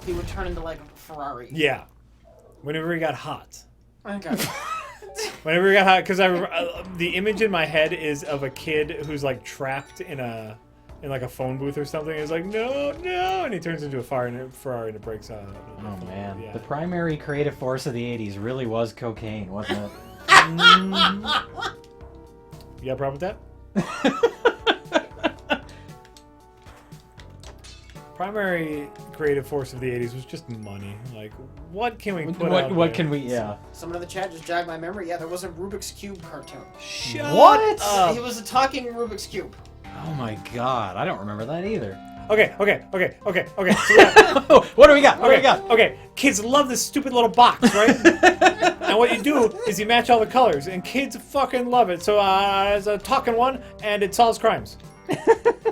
he would turn into like a Ferrari. Yeah. Whenever he got hot. Okay. Whenever he got hot, because the image in my head is of a kid who's like trapped in like a phone booth or something. He's like, no, and he turns into a Ferrari and it breaks out. Oh man, yeah. the primary creative force of the '80s really was cocaine, wasn't it? You got a problem with that? Primary creative force of the 80s was just money. Like, what can we put out What there? can we? Yeah. Someone in the chat just jogged my memory. Yeah, there was a Rubik's Cube cartoon. Shut What? up. He was a talking Rubik's Cube. Oh my god, I don't remember that either. Okay. So What do we got? What do we got? Okay, kids love this stupid little box, right? And what you do is you match all the colors, and kids fucking love it. So it's a talking one, and it solves crimes.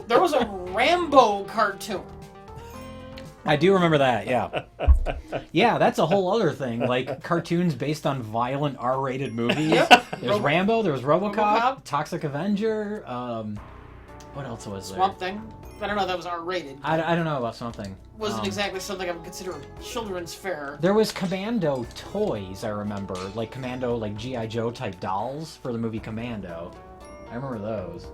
There was a Rambo cartoon. I do remember that, yeah. Yeah, that's a whole other thing. Like, cartoons based on violent R-rated movies. Yep. There's Rambo, there was RoboCop, RoboCop. Toxic Avenger, what else was there? Swamp Thing. I don't know, that was R-rated. I don't know about something. Wasn't exactly something I would consider children's fare. There was Commando toys, I remember. Like, Commando, like G.I. Joe type dolls for the movie Commando. I remember those.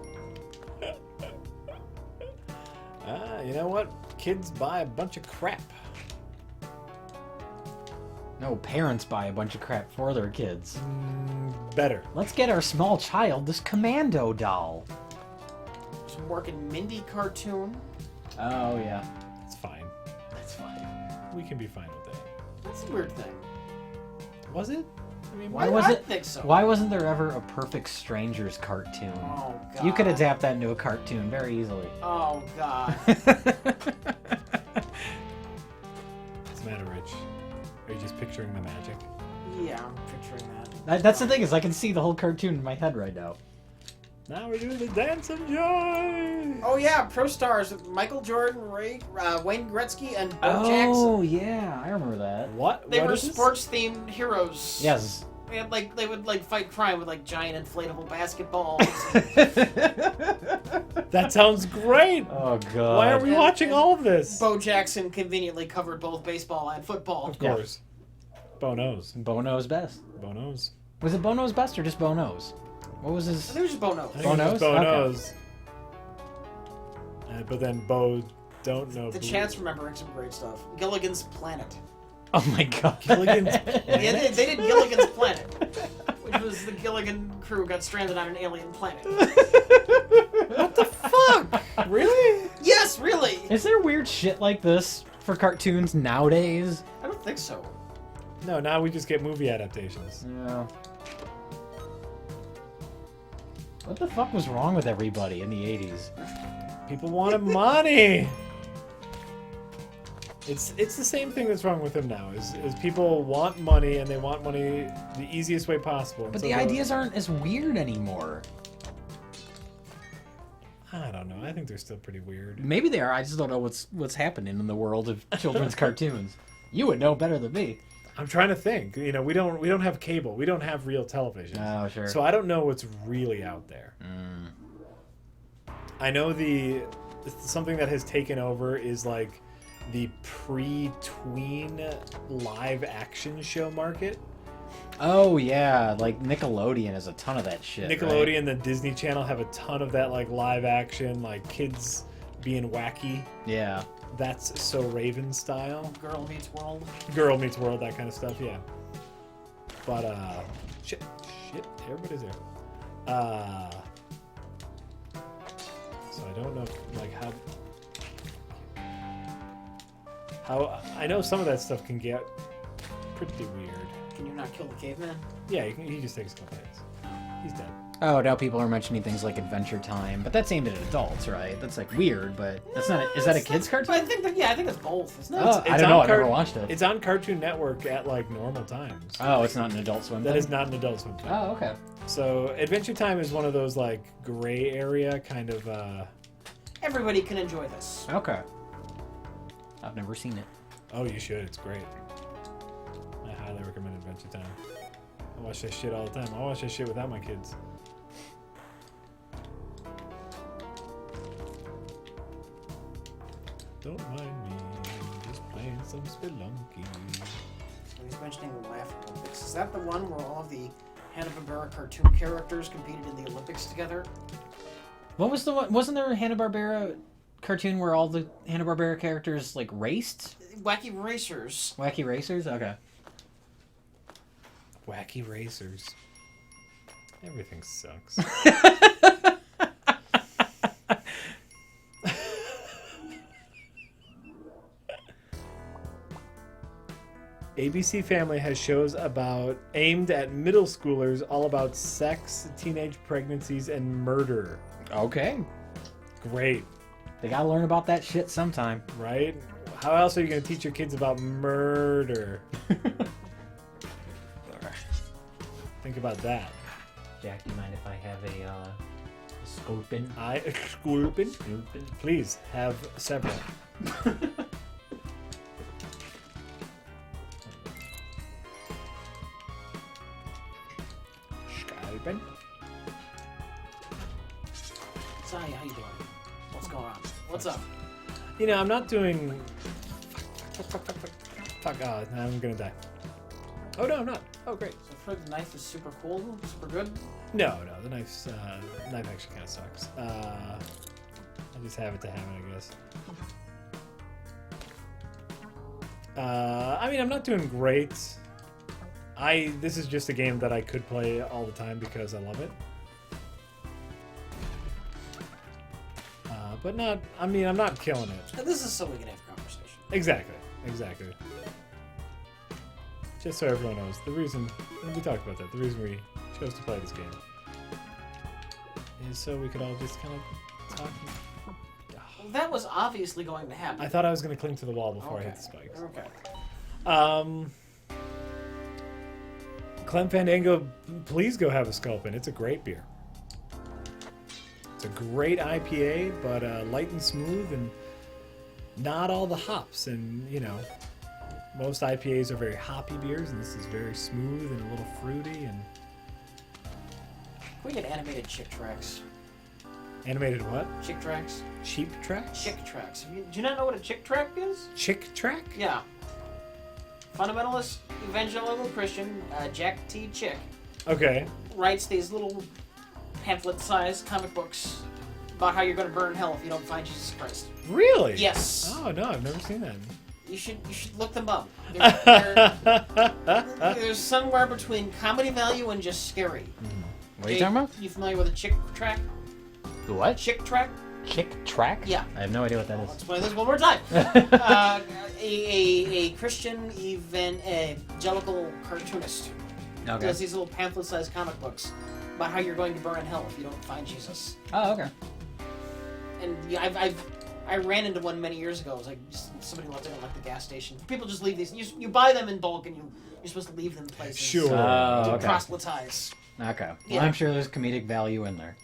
You know what? Kids buy a bunch of crap. No, parents buy a bunch of crap for their kids. Better. Let's get our small child this Commando doll. Some working Mindy cartoon. Oh, yeah. It's fine. That's fine. We can be fine with that. That's a weird thing. Was it? I mean, Why I wasn't think so. Why wasn't there ever a Perfect Strangers cartoon? Oh, God. You could adapt that into a cartoon very easily. Oh, God. What's the matter, Rich? Are you just picturing the magic? Yeah, I'm picturing that. That's the thing, is I can see the whole cartoon in my head right now. Now we're doing the dance of joy! Oh, yeah, Pro Stars with Michael Jordan, Wayne Gretzky, and Bo Oh, Jackson. yeah, I remember that. What? They What were is this? sports-themed heroes. Yes. They had, they would fight crime with giant inflatable basketballs. That sounds great! Oh, God. Why are we watching all of this? Bo Jackson conveniently covered both baseball and football. Of course. Bo knows. Bo knows best. Bo knows. Was it Bo knows best or just Bo knows? What was I his... think it was just Bo knows. I think it was just Bo Bo knows? knows. But then Bo don't know. The chat's remembering some great stuff. Gilligan's Planet. Oh, my God. Gilligan's Yeah, they did Gilligan's Planet, which was the Gilligan crew got stranded on an alien planet. What the fuck? Really? Yes, really. Is there weird shit like this for cartoons nowadays? I don't think so. No, now we just get movie adaptations. Yeah. What the fuck was wrong with everybody in the 80s? People wanted money. It's the same thing that's wrong with them now. Is people want money and they want money the easiest way possible. But So the ideas aren't as weird anymore. I don't know. I think they're still pretty weird. Maybe they are. I just don't know what's happening in the world of children's cartoons. You would know better than me. I'm trying to think. You know, we don't have cable. We don't have real television. Oh, sure. So I don't know what's really out there. I know something that has taken over is like the pre-tween live action show market. Oh yeah, like Nickelodeon has a ton of that shit. Nickelodeon right? and Disney Channel have a ton of that like live action, like kids being wacky. Yeah. That's So Raven style. Girl Meets World. Girl Meets World, that kind of stuff, yeah. But shit, everybody's there. So I don't know if, like how I know some of that stuff can get pretty weird. Can you not kill the caveman? Yeah, he just takes a couple hits. He's dead. Oh, now people are mentioning things like Adventure Time, but that's aimed at adults, right? That's like weird, but that's not. Is that a kids' cartoon? I think I think it's both. Isn't it? Oh, I don't know. I've never watched it. It's on Cartoon Network at like normal times. Oh, it's not an Adult Swim. That thing? is not an Adult Swim thing. Oh, okay. So Adventure Time is one of those like gray area kind of. Everybody can enjoy this. Okay. I've never seen it. Oh, you should. It's great. I highly recommend Adventure Time. I watch that shit all the time. I watch that shit without my kids. Don't mind me, I'm just playing playing some Spelunky. So he's mentioning the Laugh Olympics. Is that the one where all of the Hanna-Barbera cartoon characters competed in the Olympics together? What was the one? Wasn't there a Hanna-Barbera cartoon where all the Hanna-Barbera characters like raced? Wacky Racers. Wacky Racers? Okay. Wacky Racers. Everything sucks. ABC Family has shows aimed at middle schoolers, all about sex, teenage pregnancies, and murder. Okay. Great, They gotta learn about that shit sometime. right? How else are you going to teach your kids about murder? Think about that. Jack, do you mind if I have a Sculpin? Sculpin? Please have several. Sculpin. Sai, how you doing? What's going on? What's up? You know, I'm not doing. Fuck. Oh, I'm gonna die. Oh no, I'm not. Oh great. So I've heard the knife is super cool, super good. No, the knife actually kind of sucks. I just have it to have it, I guess. I mean, I'm not doing great. This is just a game that I could play all the time because I love it. But not. I mean, I'm not killing it. And this is so we can have a conversation. Exactly. Just so everyone knows, the reason we talked about that, the reason we chose to play this game is so we could all just kind of talk. Well, that was obviously going to happen. I thought I was going to cling to the wall before I hit the spikes. Okay. Clem Fandango, please go have a Sculpin. It's a great beer. It's a great IPA, but light and smooth and not all the hops. And, you know, most IPAs are very hoppy beers, and this is very smooth and a little fruity. And Can we get animated chick tracks? animated what? Chick tracks? Cheap tracks? Chick tracks. Do you not know what a chick track is? Chick track? Yeah. Fundamentalist evangelical Christian Jack T. Chick Okay. writes these little pamphlet-sized comic books about how you're going to burn in hell if you don't find Jesus Christ. Really? Yes. Oh no, I've never seen that. You should look them up. There's somewhere between comedy value and just scary. What are you talking about? You familiar with a chick track? The what? Chick track? Chick track? Yeah. I have no idea what that Let's is. play this one more time. A Christian evangelical cartoonist Okay. does these little pamphlet-sized comic books about how you're going to burn in hell if you don't find Jesus. Oh, okay. And yeah, I ran into one many years ago. It was like just somebody left it at like the gas station. People just leave these. You buy them in bulk and you're supposed to leave them places. Sure. Oh, To okay. proselytize. Okay. Well, Yeah. I'm sure there's comedic value in there.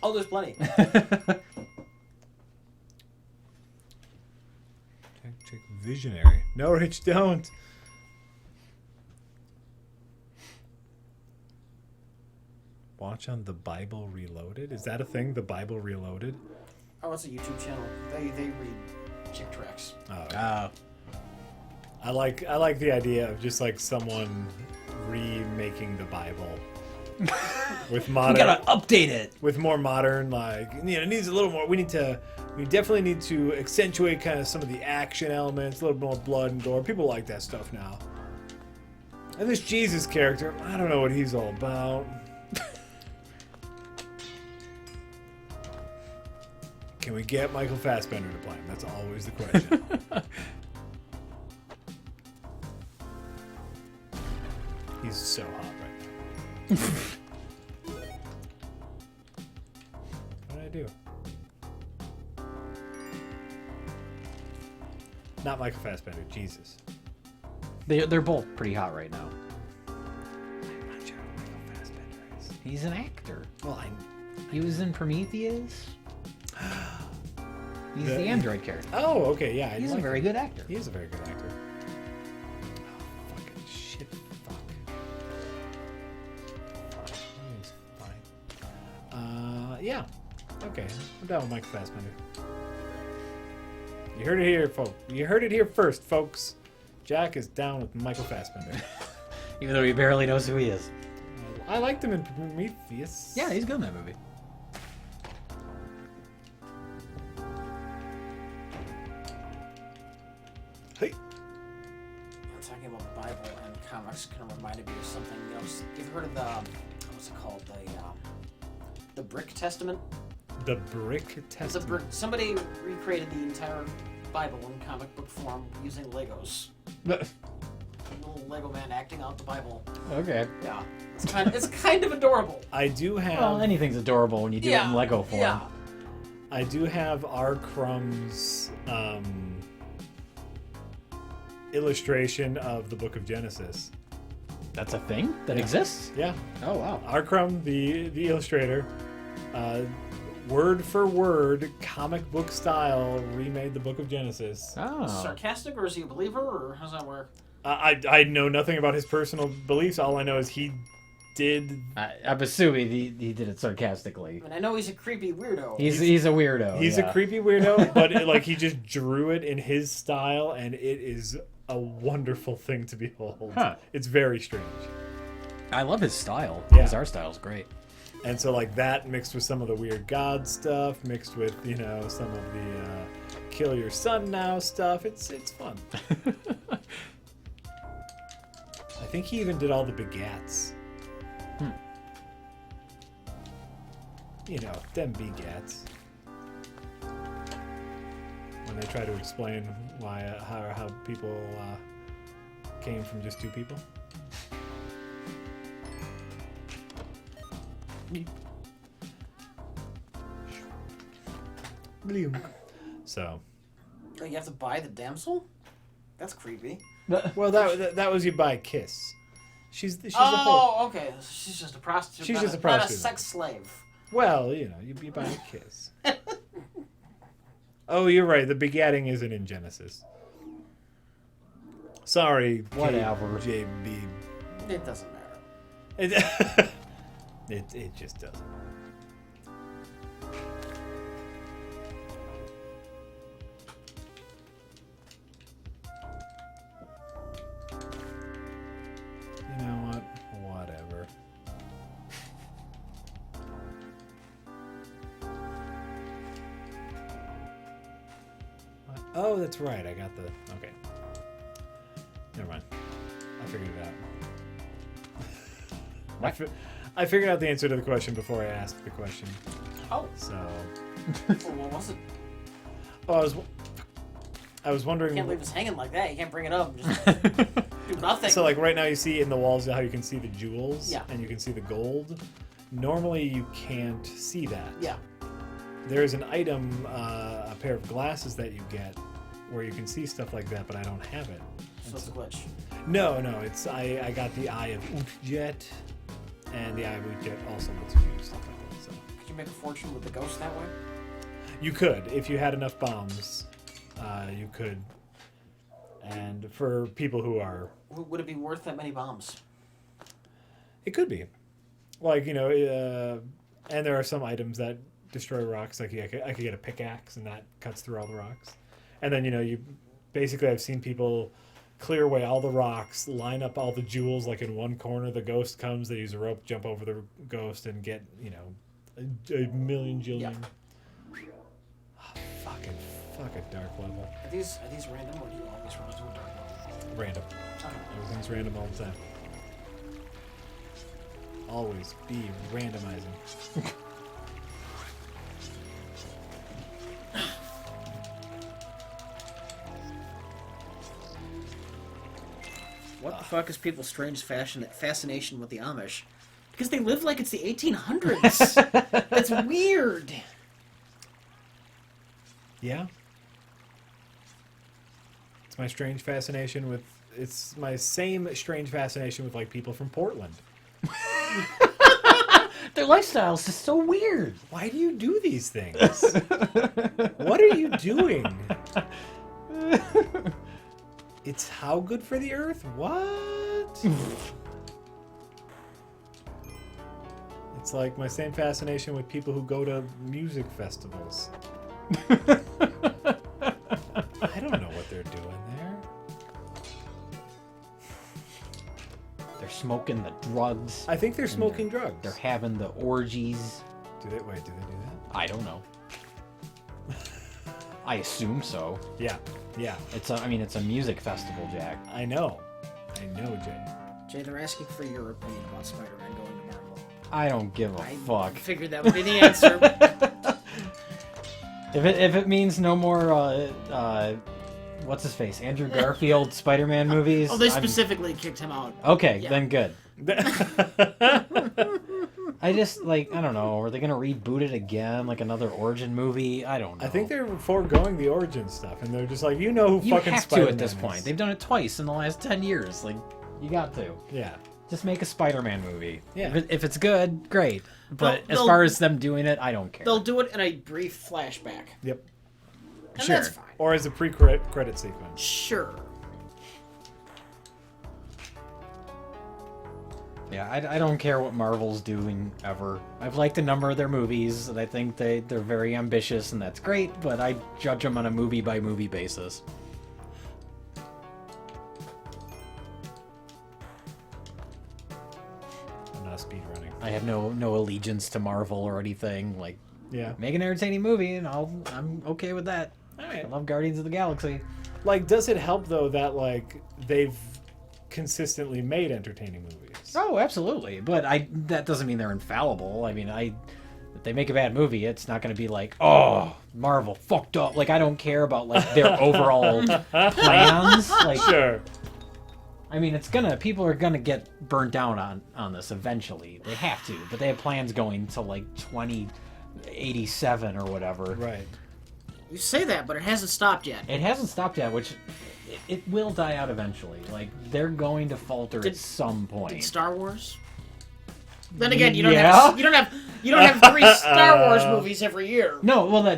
Oh, there's plenty. Check visionary. No, Rich, don't. Watch on the Bible Reloaded. Is that a thing? The Bible Reloaded? Oh, it's a YouTube channel. They read chick tracks. Oh, okay. Oh. I like the idea of just like someone remaking the Bible with We modern, gotta update it. with more modern, like, you know, it needs a little more. We definitely need to accentuate kind of some of the action elements, a little more blood and gore. People like that stuff now. And this Jesus character, I don't know what he's all about. Can we get Michael Fassbender to play him? That's always the question. He's so hot right now. What did I do? Not Michael Fassbender, Jesus. They're both pretty hot right now. I'm not sure who Michael Fassbender is. He's an actor. Well, He was in Prometheus. He's the android character. Oh, okay, yeah. He's a very good actor. He is a very good actor. Oh, fucking shit. Fuck. Everything's fine. Yeah. Okay. I'm down with Michael Fassbender. You heard it here, folks. You heard it here first, folks. Jack is down with Michael Fassbender. Even though he barely knows who he is. I liked him in Prometheus. Yeah, he's good in that movie. Hey. Talking about the Bible and comics kind of reminded me of something. You know, you've heard of the what's it called? The Brick Testament. The Brick Testament. Somebody recreated the entire Bible in comic book form using Legos. Little Lego man acting out the Bible. Okay. Yeah, it's kind of adorable. I do have. Well, anything's adorable when you do it in Lego form. Yeah. I do have R. Crumb's illustration of the Book of Genesis. That's a thing that exists? Yeah. Oh, wow. R. Crumb, the illustrator, word for word, comic book style, remade the Book of Genesis. Oh. Sarcastic, or is he a believer, or how's that work? I know nothing about his personal beliefs. All I know is he did. I'm assuming he did it sarcastically. I mean, I know he's a creepy weirdo. He's a weirdo. He's a creepy weirdo, but he just drew it in his style, and it is a wonderful thing to behold. Huh. It's very strange. I love his style. Yeah. His art style is great. And so that mixed with some of the weird god stuff, mixed with some of the kill your son now stuff. It's fun. I think he even did all the begats. Them begats. When they try to explain why how people came from just two people. So. Oh, you have to buy the damsel? That's creepy. Well, that was you buy a kiss. She's the whole. Okay. She's just a prostitute. She's just a Not a prostitute. sex slave. Well, you buy a kiss. Oh, you're right. The begatting isn't in Genesis. Sorry. Whatever. JB. It doesn't matter. It just doesn't. You know what? Whatever. What? Oh, that's right. I got the... Okay. Never mind. I figured it out. I figured out the answer to the question before I asked the question. Oh. So... Well, what was it? Oh, I was wondering... You can't leave us hanging like that. You can't bring it up and just do nothing. So right now you see in the walls how you can see the jewels. Yeah. And you can see the gold. Normally you can't see that. Yeah. There's an item, a pair of glasses that you get where you can see stuff like that, but I don't have it. So it's a glitch. No, it's I got the Eye of Utjet, and the Eye of Utjet also lets you do stuff like that. So Could you make a fortune with the ghost that way? you could, if you had enough bombs, you could. And for people who are, Would it be worth that many bombs? it could be, and there are some items that destroy rocks. Like I could get a pickaxe, and that cuts through all the rocks. And then I've seen people clear away all the rocks, line up all the jewels like in one corner. The ghost comes, they use a rope, jump over the ghost, and get a million jillion. Yeah. Fucking dark level. Are these random, or do you always run into a dark level? Random. Okay. Everything's random all the time. Always be randomizing. What the fuck is people's strange fascination with the Amish? Because they live like it's the 1800s. That's weird. Yeah. It's my same strange fascination with people from Portland. Their lifestyle's just so weird. Why do you do these things? What are you doing? It's how good for the earth? What? It's like my same fascination with people who go to music festivals. They're smoking the drugs. I think they're smoking drugs. They're having the orgies. Do they do that? I don't know. I assume so. Yeah. It's a music festival, Jack. I know, Jay. Jay, they're asking for your opinion about Spider-Man going to Marvel. I don't give a fuck. Figured that would be the answer. If it means no more, what's his face, Andrew Garfield Spider-Man movies. Oh, they specifically kicked him out. Okay, Yeah. then good. I just I don't know. Are they gonna reboot it again, like another origin movie? I don't know. I think they're foregoing the origin stuff, and they're just like, who you fucking have Spider-Man to at this is. point. They've done it twice in the last 10 years. Like, you got to. Yeah. Just make a Spider-Man movie. Yeah. If it's good, great. But as They'll- far as them doing it, I don't care. They'll do it in a brief flashback. Yep. And Sure. that's fine. Or as a pre-credit sequence. Sure. Yeah, I don't care what Marvel's doing ever. I've liked a number of their movies, and I think they're very ambitious, and that's great, but I judge them on a movie-by-movie basis. I'm not speedrunning. I have no allegiance to Marvel or anything. Like, Yeah. make an entertaining movie, and I'm okay with that. Alright. I love Guardians of the Galaxy. Like, does it help, though, that, like, they've consistently made entertaining movies? Oh, absolutely. But that doesn't mean they're infallible. I mean, if they make a bad movie, it's not going to be like, oh, Marvel fucked up. Like, I don't care about like their overall plans. Like, Sure. I mean, people are gonna get burnt down on this eventually. They have to, but they have plans going to like 2087 or whatever. Right. You say that, but it hasn't stopped yet. It hasn't stopped yet, which it will die out eventually. Like, they're going to falter at some point. Did Star Wars? Then again, you don't Yeah. have 3 Star Wars movies every year. No, well, I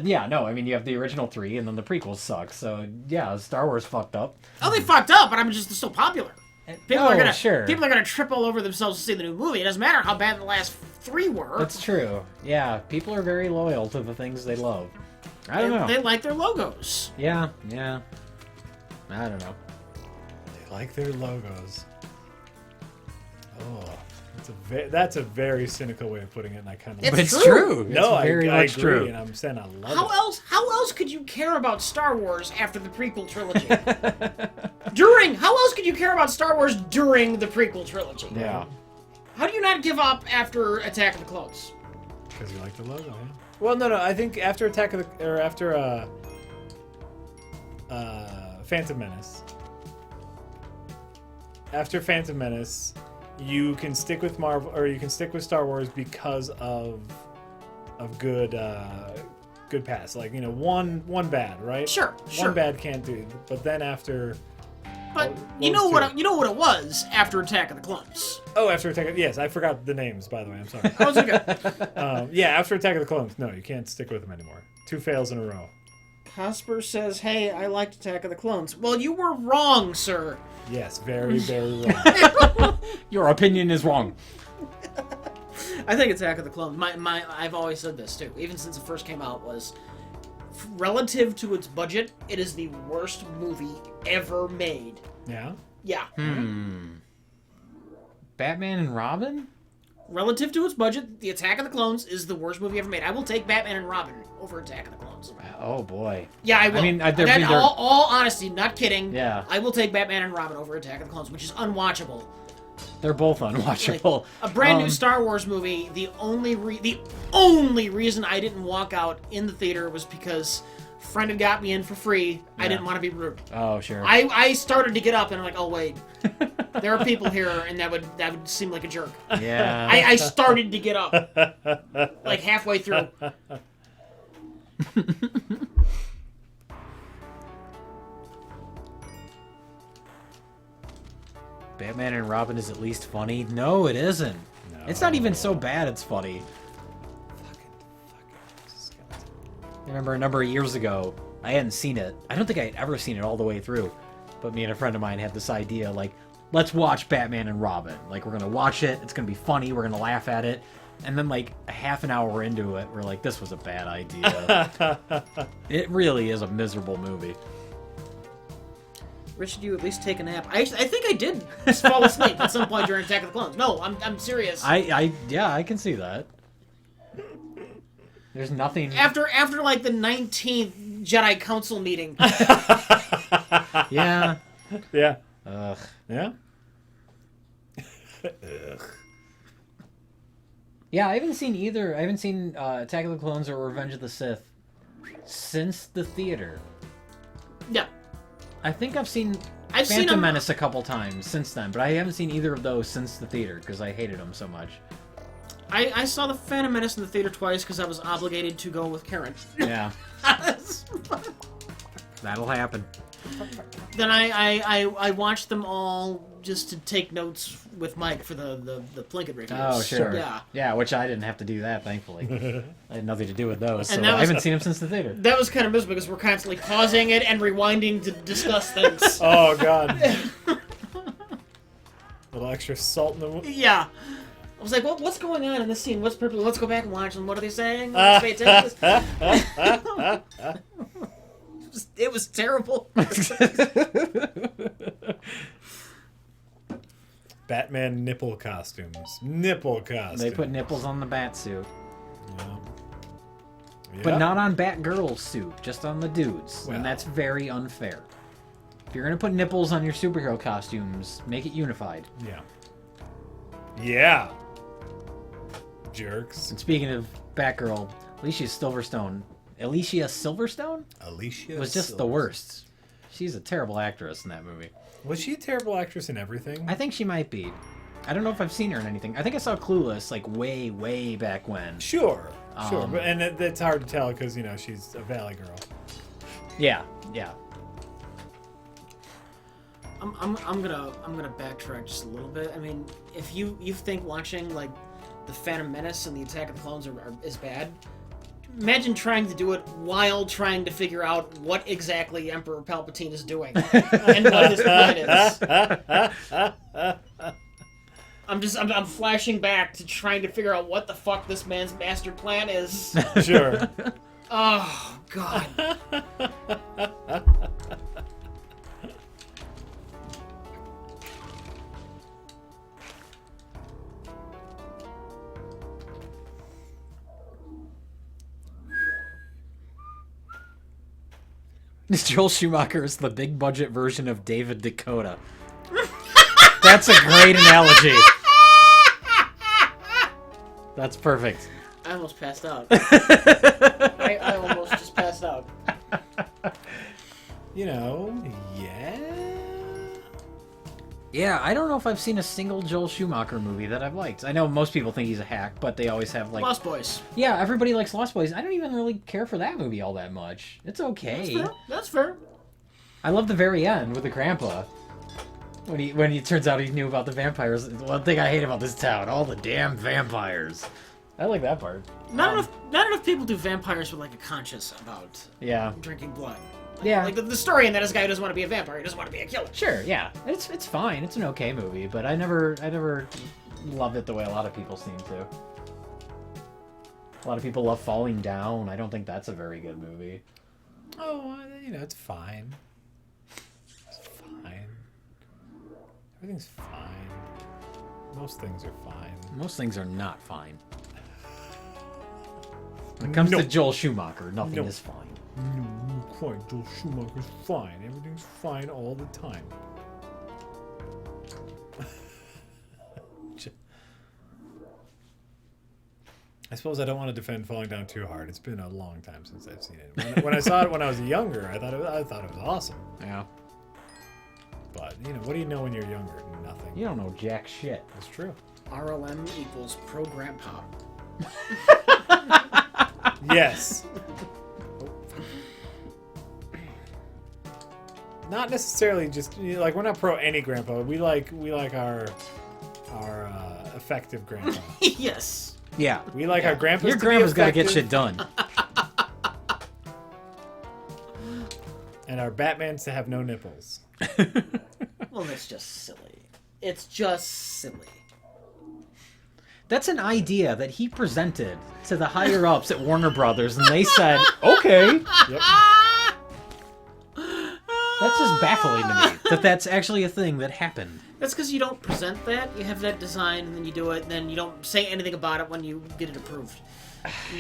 mean, you have the original 3, and then the prequels suck. So yeah, Star Wars fucked up. Oh, they fucked up, but I'm just still popular. People are gonna trip all over themselves to see the new movie. It doesn't matter how bad the last 3 were. That's true. Yeah, people are very loyal to the things they love. I don't know. They like their logos. Yeah. I don't know. They like their logos. Oh, that's a very cynical way of putting it, and I kind of. It's But it's true. true. No, It's very I much agree, true. and I'm saying I love How it. else could you care about Star Wars after the prequel trilogy? How else could you care about Star Wars during the prequel trilogy? Yeah. How do you not give up after Attack of the Clones? Because you like the logo, yeah. Well, no. I think after Phantom Menace. After Phantom Menace, you can stick with Marvel, or you can stick with Star Wars because of good pass. Like, one bad, right? Sure. One bad can't do. But then after. But What you know was what it was after Attack of the Clones. Oh, after Attack. Yes, I forgot the names. By the way, I'm sorry. How was it good? Yeah, after Attack of the Clones, no, you can't stick with them anymore. 2 fails in a row. Casper says, "Hey, I liked Attack of the Clones." Well, you were wrong, sir. Yes, very, very wrong. Your opinion is wrong. I think Attack of the Clones. I've always said this too, even since it first came out. Was relative to its budget, it is the worst movie ever made. Yeah. Yeah. Batman and Robin? Relative to its budget, the Attack of the Clones is the worst movie ever made. I will take Batman and Robin over Attack of the Clones. Oh boy. Yeah, I will. I mean, Again, all honesty, not kidding. Yeah. I will take Batman and Robin over Attack of the Clones, which is unwatchable. They're both unwatchable. A brand new Star Wars movie. The only reason I didn't walk out in the theater was because a friend had got me in for free. I Yeah. didn't want to be rude. Oh, sure. I started to get up and I'm like, oh wait, there are people here, and that would seem like a jerk. Yeah. I started to get up like halfway through. Batman and Robin is at least funny. No, it isn't. No. It's not even so bad it's funny. I remember a number of years ago, I hadn't seen it. I don't think I had ever seen it all the way through. But me and a friend of mine had this idea, like, let's watch Batman and Robin. Like, we're going to watch it. It's going to be funny. We're going to laugh at it. And then, like, a half an hour into it, we're like, this was a bad idea. It really is a miserable movie. Rich, did you at least take a nap? I think I did fall asleep at some point during Attack of the Clones. No, I'm serious. Yeah, I can see that. There's nothing. After like the 19th Jedi Council meeting. Yeah. Yeah. Ugh. Yeah. Yeah, I haven't seen either. I haven't seen Attack of the Clones or Revenge of the Sith since the theater. Yeah. I think I've seen I've seen Phantom them- Menace a couple times since then, but I haven't seen either of those since the theater because I hated them so much. I saw the Phantom Menace in the theater twice because I was obligated to go with Karen. Yeah. That'll happen. Then I watched them all just to take notes with Mike for the Plinkett reviews. Oh, sure. Yeah. Yeah, which I didn't have to do that, thankfully. I had nothing to do with those, so And that I was- haven't seen them since the theater. That was kind of miserable because we're constantly pausing it and rewinding to discuss things. Oh god. Little extra salt in the wound. Yeah. I was like, what's going on in this scene? What's purple? Let's go back and watch them. What are they saying? Let's pay attention to this. It was terrible. Batman nipple costumes. Nipple costumes. They put nipples on the bat suit. Yeah. But Yeah. not on Batgirl's suit, just on the dudes. Well. And that's very unfair. If you're going to put nipples on your superhero costumes, make it unified. Yeah. Yeah. Jerks. And speaking of Batgirl, Alicia Silverstone Alicia was just the Silverstone. worst. She's a terrible actress in that movie. Was she a terrible actress in everything? I think she might be. I don't know if I've seen her in anything. I think I saw Clueless like way, way back when. Sure. Sure. But, and it's hard to tell because, you know, she's a Valley girl. Yeah, yeah. I'm gonna backtrack just a little bit. I mean, if you think watching like the Phantom Menace and the Attack of the Clones is bad, imagine trying to do it while trying to figure out what exactly Emperor Palpatine is doing and what his plan is. I'm flashing back to trying to figure out what the fuck this man's master plan is. Sure. Oh god. Joel Schumacher is the big budget version of David Dakota. That's a great analogy. That's perfect. I almost passed out. I almost just passed out. You know, yeah. Yeah, I don't know if I've seen a single Joel Schumacher movie that I've liked. I know most people think he's a hack, but they always have like... Lost Boys. Yeah, everybody likes Lost Boys. I don't even really care for that movie all that much. It's okay. That's fair. I love the very end with the grandpa. When he turns out he knew about the vampires. One thing I hate about this town, all the damn vampires. I like that part. Not enough people do vampires with like a conscience about Yeah. drinking blood. Yeah. Like the story in that is a guy who doesn't want to be a vampire, he doesn't want to be a killer. Sure, yeah. It's fine. It's an okay movie, but I never loved it the way a lot of people seem to. A lot of people love Falling Down. I don't think that's a very good movie. Oh, you know, it's fine. It's fine. Everything's fine. Most things are fine. Most things are not fine. When it comes No. to Joel Schumacher, nothing No. is fine. No, quite. Joel Schumacher's fine. Everything's fine all the time. I suppose I don't want to defend Falling Down too hard. It's been a long time since I've seen it. When I saw it when I was younger, I thought it was awesome. Yeah. But you know, what do you know when you're younger? Nothing. You don't know jack shit. That's true. RLM equals pro grandpa. Yes. Not necessarily just like we're not pro any grandpa. We like our effective grandpa. Yes. Yeah. We like our grandpas. Your to be grandpa's got to get effective, shit done. and our Batmans to have no nipples. Well, that's just silly. It's just silly. That's an idea that he presented to the higher ups at Warner Brothers, and they said, "Okay." Yep. That's just baffling to me that that's actually a thing that happened. That's because you don't present that. You have that design, and then you do it, and then you don't say anything about it when you get it approved.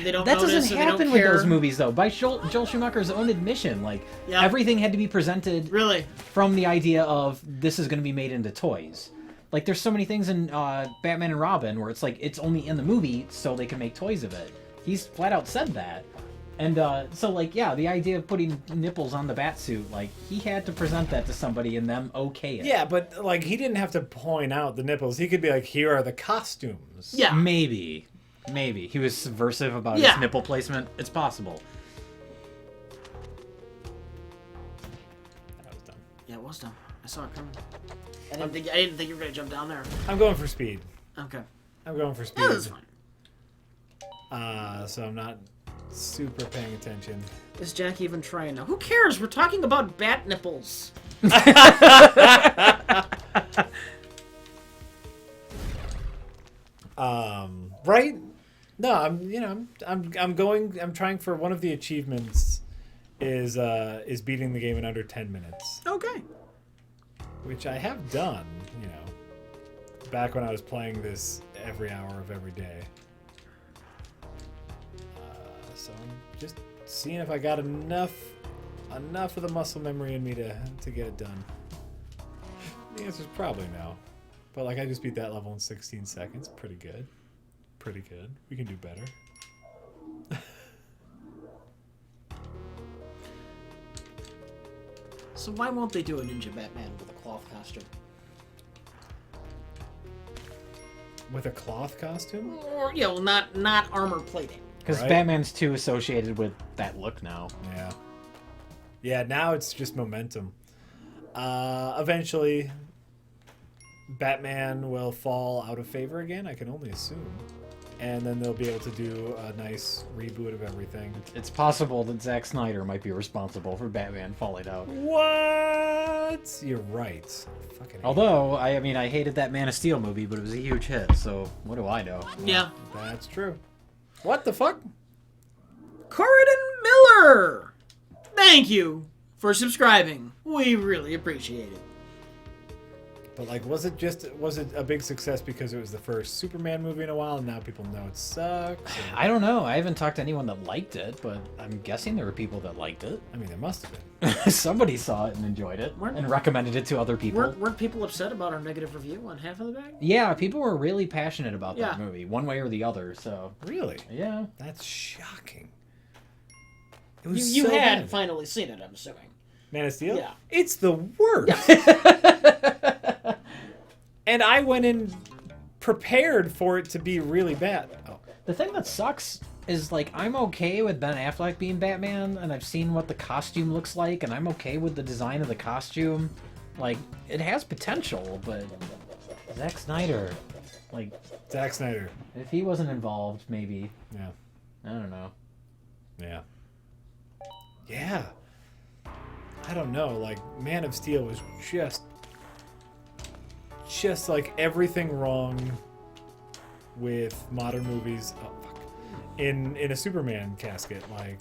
They don't That notice, doesn't or they happen don't with care. those movies, though. By Joel Schumacher's own admission, like, Yeah. everything had to be presented Really? from the idea of this is going to be made into toys. Like, there's so many things in Batman and Robin where it's like, it's only in the movie so they can make toys of it. He's flat out said that. And so, like, yeah, the idea of putting nipples on the Batsuit, like, he had to present that to somebody and them okay it. Yeah, but like he didn't have to point out the nipples. He could be like, "Here are the costumes." Yeah. Maybe. He was subversive about Yeah. his nipple placement. It's possible. That was dumb. Yeah, it was dumb. I saw it coming. I didn't think you were gonna jump down there. I'm going for speed. Okay. I'm going for speed. Yeah, that's fine. So I'm not super paying attention. Is Jack even trying now? Who cares? We're talking about bat nipples. Right? No, I'm trying for one of the achievements is beating the game in under 10 minutes, Okay. which I have done, back when I was playing this every hour of every day. So I'm just seeing if I got enough of the muscle memory in me to get it done. The answer is probably no. But like I just beat that level in 16 seconds. Pretty good. Pretty good. We can do better. So why won't they do a Ninja Batman with a cloth costume? With a cloth costume? Or, not armor plating. Because Right. Batman's too associated with that look now. Yeah. Yeah, now it's just momentum. Eventually, Batman will fall out of favor again, I can only assume. And then they'll be able to do a nice reboot of everything. It's possible that Zack Snyder might be responsible for Batman falling out. What? You're right. Fucking Although, I mean, I hated that Man of Steel movie, but it was a huge hit, so what do I know? Yeah. That's true. What the fuck? Corridon Miller! Thank you for subscribing. We really appreciate it. But like, was it a big success because it was the first Superman movie in a while, and now people know it sucks? Or- I don't know. I haven't talked to anyone that liked it, but I'm guessing there were people that liked it. I mean, there must have been. Somebody saw it and enjoyed it and recommended it to other people. Weren't people upset about our negative review on Half of the Bag? Yeah, people were really passionate about that Yeah. movie, one way or the other, so... Really? Yeah. That's shocking. It You, was you so had bad. finally seen it, I'm assuming. Man of Steel? Yeah. It's the worst. And I went in prepared for it to be really bad. Oh. The thing that sucks is, like, I'm okay with Ben Affleck being Batman, and I've seen what the costume looks like, and I'm okay with the design of the costume. Like, it has potential, but Zack Snyder, like, Zack Snyder. if he wasn't involved, maybe. Yeah. I don't know. Yeah. Yeah. I don't know. Like, Man of Steel was just like everything wrong with modern movies. Oh, fuck. In a Superman casket, like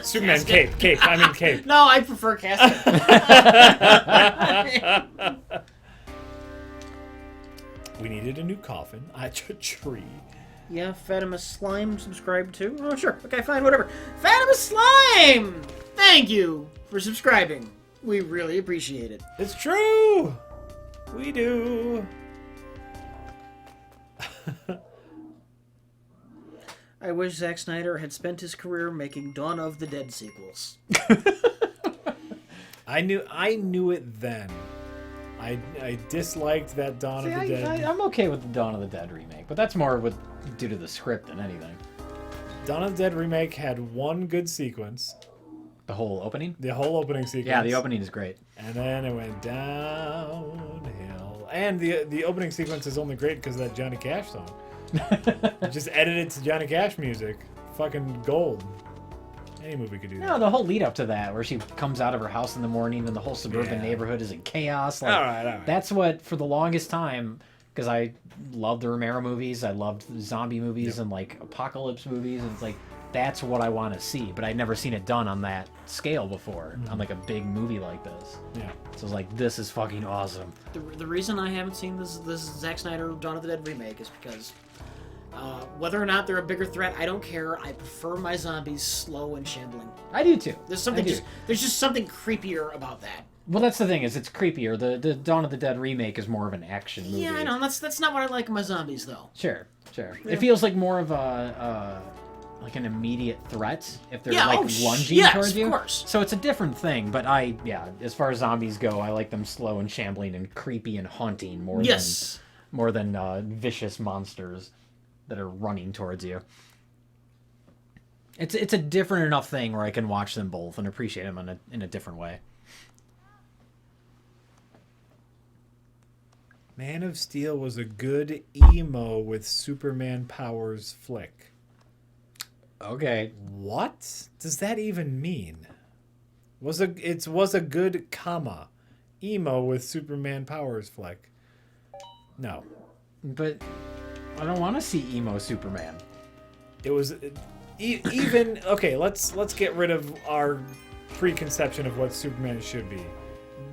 Superman Casket. cape. I mean cape. No, I prefer casket. We needed a new coffin. A tree. Yeah, Fatima Slime subscribed too. Oh, sure. Okay, fine, whatever. Fatima Slime! Thank you for subscribing. We really appreciate it. It's true. We do. I wish Zack Snyder had spent his career making Dawn of the Dead sequels. I knew it then. I disliked that Dawn of the Dead. I'm okay with the Dawn of the Dead remake, but that's more due to the script than anything. Dawn of the Dead remake had one good sequence. The whole opening? The whole opening sequence. Yeah, the opening is great. And then it went downhill. And the opening sequence is only great because of that Johnny Cash song. Just edited to Johnny Cash music. Fucking gold. Any movie could do that. No, the whole lead up to that, where she comes out of her house in the morning and the whole suburban Yeah. neighborhood is in chaos. Like, All right. That's what, for the longest time, because I loved the Romero movies, I loved zombie movies and like apocalypse movies, and it's like that's what I want to see. But I'd never seen it done on that scale before, on like a big movie like this. Yeah. So I was like, this is fucking awesome. The reason I haven't seen this Zack Snyder Dawn of the Dead remake is because whether or not they're a bigger threat, I don't care. I prefer my zombies slow and shambling. I do too. There's something there's just something creepier about that. Well, that's the thing, is it's creepier. The Dawn of the Dead remake is more of an action movie. Yeah, I know. That's not what I like in my zombies, though. Sure. Yeah. It feels like more of a like an immediate threat if they're lunging towards you. Of course. So it's a different thing, but as far as zombies go, I like them slow and shambling and creepy and haunting more than vicious monsters that are running towards you. It's a different enough thing where I can watch them both and appreciate them in a different way. Man of Steel was a good emo with Superman powers flick. Okay. What does that even mean? Was a good emo with Superman powers flick. No. But I don't want to see emo Superman. It was even okay, let's get rid of our preconception of what Superman should be.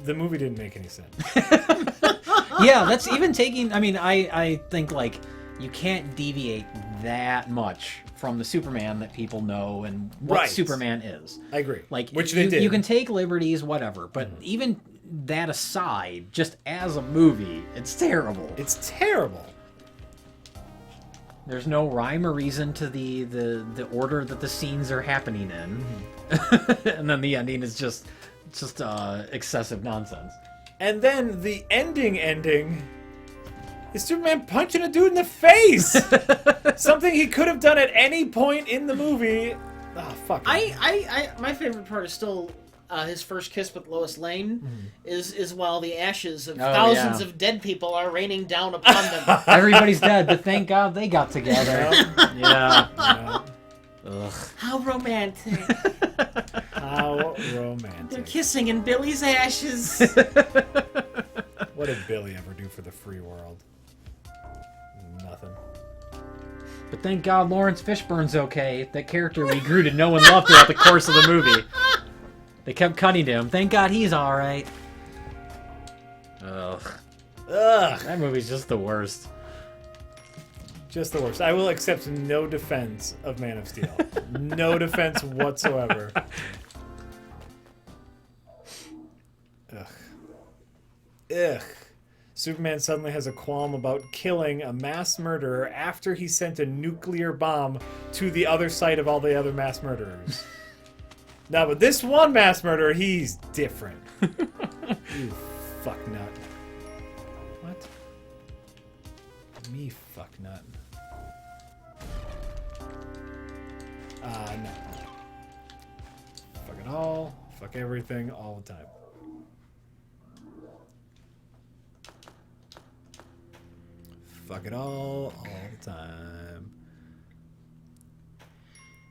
The movie didn't make any sense. Yeah, that's even taking... I mean, I think, like, you can't deviate that much from the Superman that people know and what Superman is. I agree. Like, which they did. You can take liberties, whatever, but even that aside, just as a movie, it's terrible. It's terrible. There's no rhyme or reason to the order that the scenes are happening in. And then the ending is just excessive nonsense. And then the ending is Superman punching a dude in the face. Something he could have done at any point in the movie. Oh, fuck. My favorite part is still his first kiss with Lois Lane is while the ashes of thousands of dead people are raining down upon them. Everybody's dead, but thank God they got together. Yeah. Ugh. How romantic. How romantic. They're kissing in Billy's ashes. What did Billy ever do for the free world? Nothing. But thank God Lawrence Fishburne's okay. That character we grew to know and love throughout the course of the movie. They kept cutting to him. Thank God he's alright. Ugh. That movie's just the worst. Just the worst. I will accept no defense of Man of Steel. No defense whatsoever. Ugh. Superman suddenly has a qualm about killing a mass murderer after he sent a nuclear bomb to the other site of all the other mass murderers. No, but this one mass murderer, he's different. You fuck nut. What? Me fuck nut. No. Fuck it all. Fuck everything all the time. Fuck it all the time.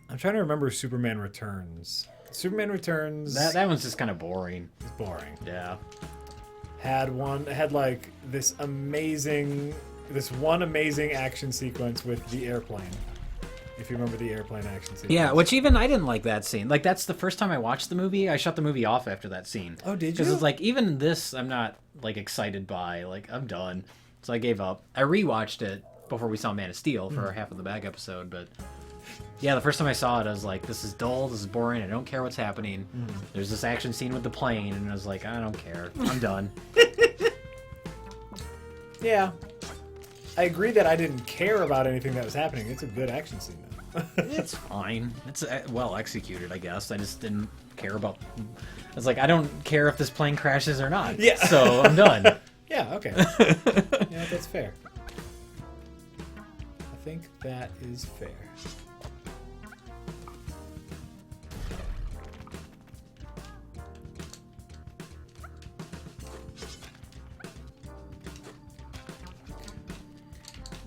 I'm trying to remember Superman Returns. Superman Returns. That one's just kind of boring. It's boring. Yeah. Had like this one amazing action sequence with the airplane. If you remember the airplane action sequence. Yeah, which even I didn't like that scene. Like, that's the first time I watched the movie. I shut the movie off after that scene. Oh, did you? Because it's like, even this, I'm not, like, excited by. Like, I'm done. So I gave up. I rewatched it before we saw Man of Steel for our Half of the Bag episode, but yeah, the first time I saw it, I was like, this is dull, this is boring, I don't care what's happening. There's this action scene with the plane, and I was like, I don't care. I'm done. Yeah. I agree that I didn't care about anything that was happening. It's a good action scene, though. It's fine. It's well executed, I guess. I just didn't care about... I was like, I don't care if this plane crashes or not. Yeah. So I'm done. Yeah, okay. Yeah, that's fair. I think that is fair.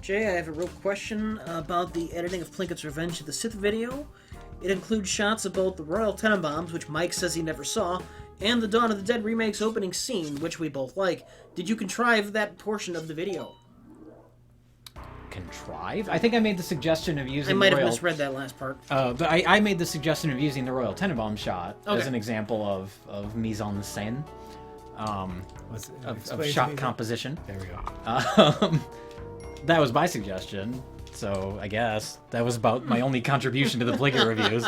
Jay, I have a real question about the editing of Plinkett's Revenge of the Sith video. It includes shots of both the Royal Tenenbaums, which Mike says he never saw, and the Dawn of the Dead remake's opening scene, which we both like. Did you contrive that portion of the video? contrive. I think I made the suggestion of using I might the have Royal... misread that last part. But I made the suggestion of using the Royal Tenenbaum shot as Okay. an example of mise en scène, of Explain to shot me composition. There we go. That was my suggestion, so I guess that was about my only contribution to the Plinkett reviews.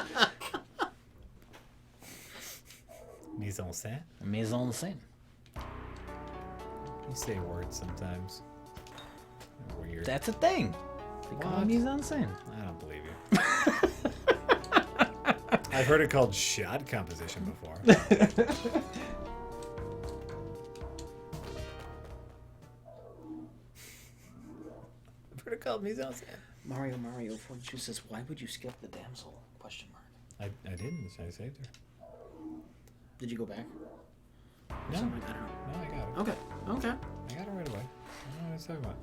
Mise en scène. Mise en scène. You say words sometimes. Weird. That's a thing. They call it mise en scène. I don't believe you. I've heard it called shot composition before. I've heard it called mise en scène. Mario 42 says, "Why would you skip the damsel?" Question mark. I didn't. I saved her. Did you go back? No. Something like that, I don't No, I got it. know. Okay. I got it right away. I don't know what it's talking about.